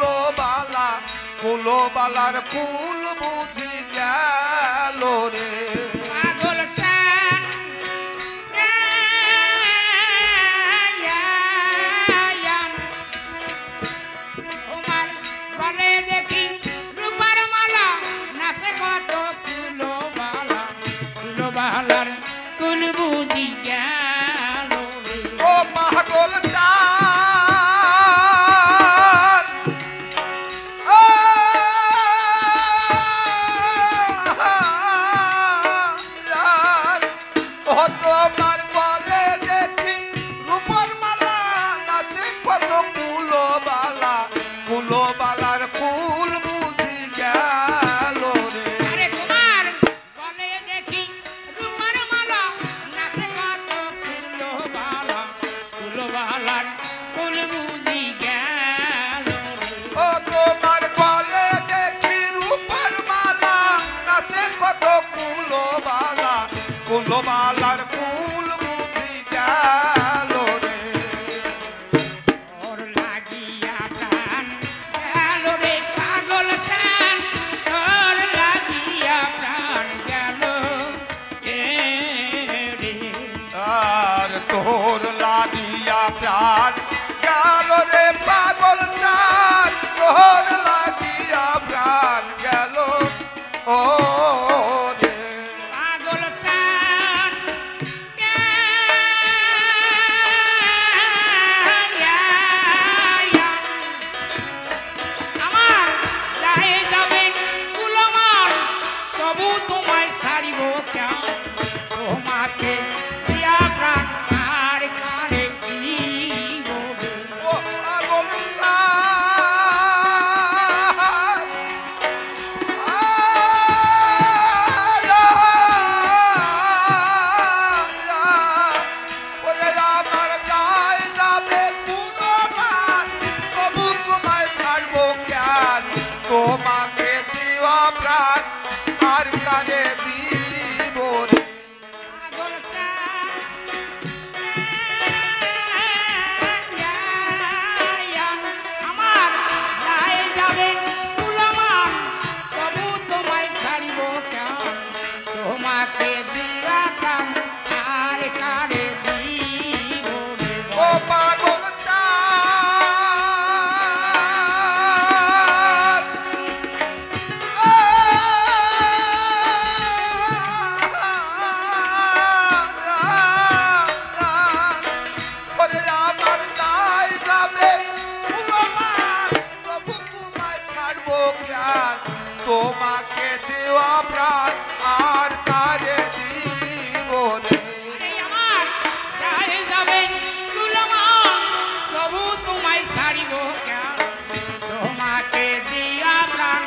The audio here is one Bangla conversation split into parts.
কুলোবালা কুলোবালার কুল বুঝি গেল রে পাগল সান তোমার গলে দেখি রূপার মালা নাচে কত কুলোবালা কুলোবালার কুল বুঝি গেল রে ও পাগল চান ও তোমার বলে দেখি রূপর মালা নাচে কত কুলোবালা কুলোবালার ফুল বুঝি গেল রে আরে তোমার গলে দেখি রূপার মালা নাচে কত কুলোবালা কুলোবালার কুল বুঝি গেল রে ও তোমার বলে দেখি রূপর মালা নাচে কত কুলোবালা কুলোবালার ফুল বুঝি গেল রে ওর লাগিয়া প্রাণ গেল রে পাগল সান তোর লাগিয়া প্রাণ গেল রে আর তোর লাগিয়া প্রাণ গেল রে পাগল চান তোর লাগিয়া প্রাণ গেল ও রে পাগল সান আমার গায়ে যাবে কুলমান তবু তোমায় ছাড়িব কেন তোমাকে দিয়া প্রাণ আর কারে দিব রে? ও পাগল চান ওরে আমার গায়ে যাবে কুলমান তবু তোমায় ছাড়বো কেন তোমাকে দিওয়া প্রাণ আর কারে দিব রে পাগল সান আমার গায়ে যাবে কুলমান তবু তোমায় ছাড়িব কেন তোমাকে দিয়া প্রাণ আর কারে দিব রে? ও পাগল চান ওরে আমার গায়ে যাবে কুলমান তবু তোমায় ছাড়বো কেন তোমাকে দেওয়া প্রাণ আর কারে দিব রে আরে আমার গায়ে যাবে কুলমান তবু তোমায় ছাড়িব কেন তোমাকে দিয়া প্রাণ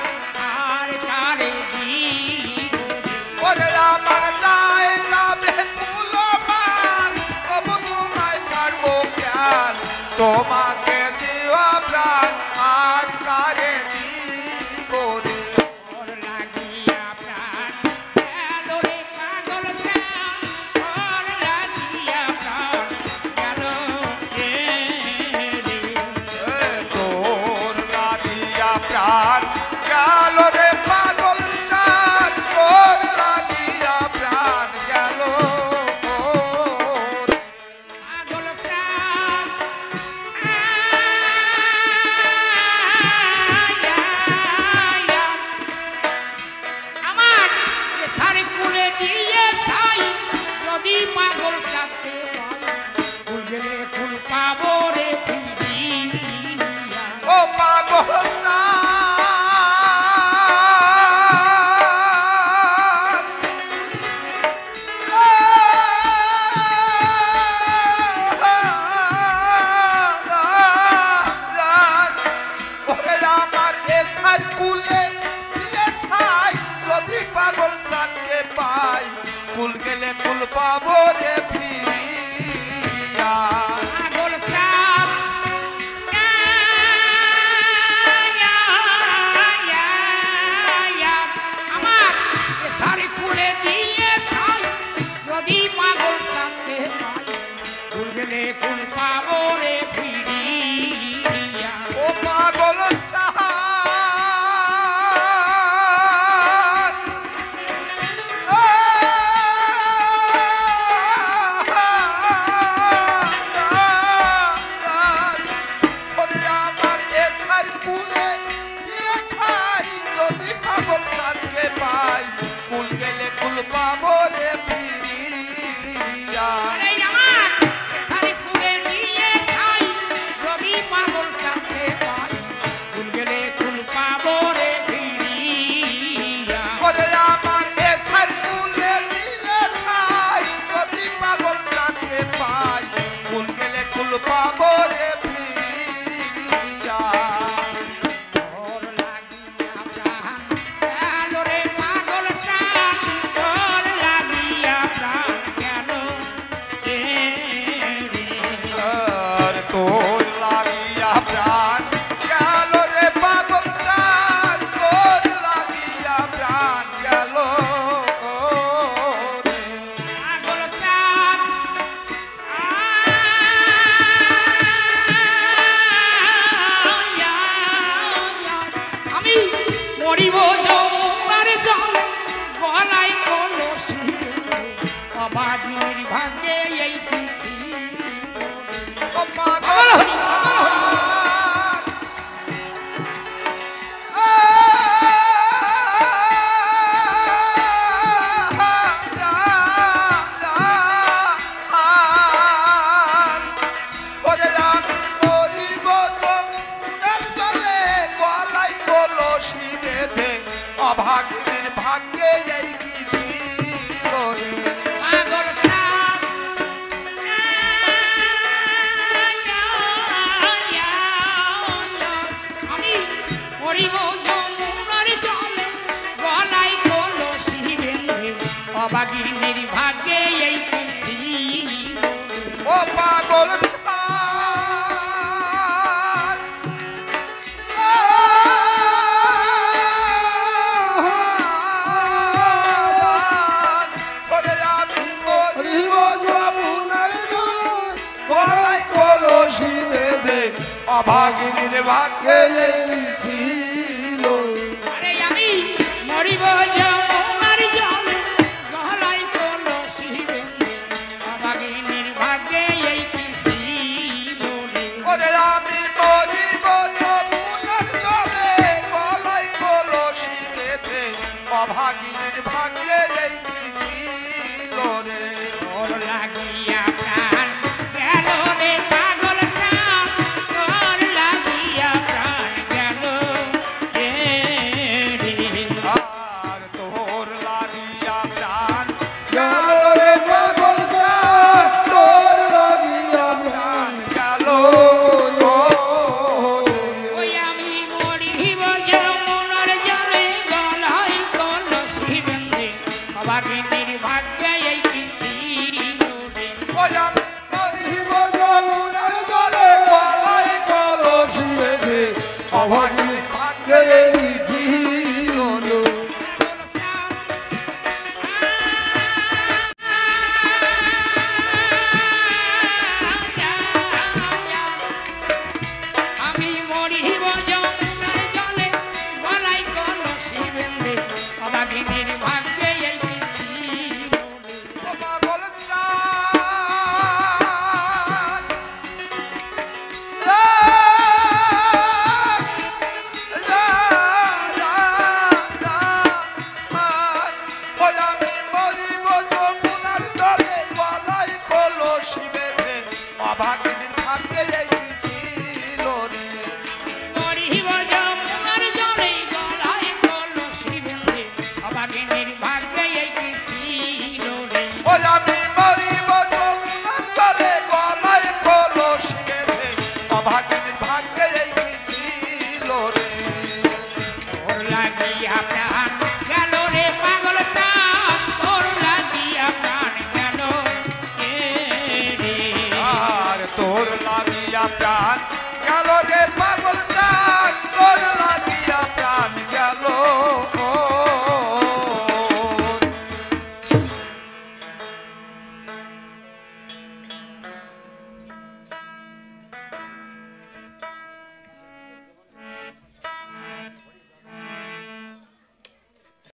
আর কারে দিব রে? ওরে আমার গায়ে যাবে কুলমান তবু তোমায় ছাড়বো কেন তোমাকে দেওয়া প্রাণ আর কারে দিব রে ওর লাগিয়া প্রাণ গেল রে পাগল সান ওর লাগিয়া প্রাণ গেল রে তোর লাগিয়া প্রাণ গেল রে পাগল চান তোর লাগিয়া প্রাণ গেল পাগল সান আমার সারে কুলে দিয়ে ছাই যদি পাগল সাথে কুল গেলে কুল পাবো রে ফিরিয়া ও পাগল চান ওরে আমার এসার কুলে দিয়ে ছাই যদি পাগল চানকে পাই কুল গেলে কুল পাবো রে ফিরিয়া পাগল সান আমার সারে কুলে দিয়ে ছাই যদি পাগল সাথে পাই কুল গেলে কুল পাবো রে ফিরিয়া ও পাগল চান মরিব যমুনার জলে গলায় কলসি বেঁধে অবাগিনীর ভাগ্যে এই কি ছিল ও পাগল ওরে আমি মরিব যমুনার জলে গলায় কলসি বেঁধে অভাগিনীর ভাগ্যে এই কি ছিল রে পাগল সাপ আমি মরিব যমুনার জলে গলায় কলসি বেঁধে অবাগিনীর ভাগ্যে এই কি ছিল ও পাগল ওরে আমি মরিব যমুনার গলায় কলসি বেঁধে অভাগিনীর ভাগ্যে এই ছিল আরে আমি মরিব যমুনার জলে গলায় কলসি বেঁধে অবাগিনীর ভাগ্যে এই কি ছিল রে ওরে আমি মরিব যমুনার জলে গলায় কলসি বেঁধে অভাগিনীর ভাগ্যে এই কি ছিল রে ওর লাগিয়া প্রাণ গেল রে পাগল সাপ ওর লাগিয়া প্রাণ গেল রে আর তোর লাগিয়া প্রাণ গেল রে পাগল জাত, তোর লাগিয়া প্রাণ গেল ওই আমি মরিব যমুনার জলে গলায় কলসি বেঁধে অবাগিনীর ভাগ্যে এই কি ছিল রে ওই আমি মরিব যমুনার জলে গলায় কলসি বেঁধে অভাগিনীর ভাগ্যে এই ছিল রে। পাগল সাপ আমি মরিব যমুনার জলে গলায় কলসি বেঁধে অবাগিনীর ভাগ্যে এই কি ছিল রে ও পাগল চাঁদ, ওই আমি মরিব যমুনার জলে গলায় কলসি বেঁধে অভাগিনীর ভাগ্যে এই কি ছিল রে মরিব যমুনার জলে গলায় কলসি বেঁধে অবাগিনীর ভাগ্যে এই কি ছিল রে ওই আমি মরিব যমুনার জলে গলায় কলসি বেঁধে অভাগিনীর ভাগ্যে এই কি ছিল রে তোর লাগিয়া প্রাণ গেল রে পাগল সাপ তোর লাগিয়া প্রাণ গেল রে আর তোর লাগিয়া প্রাণ গেল রে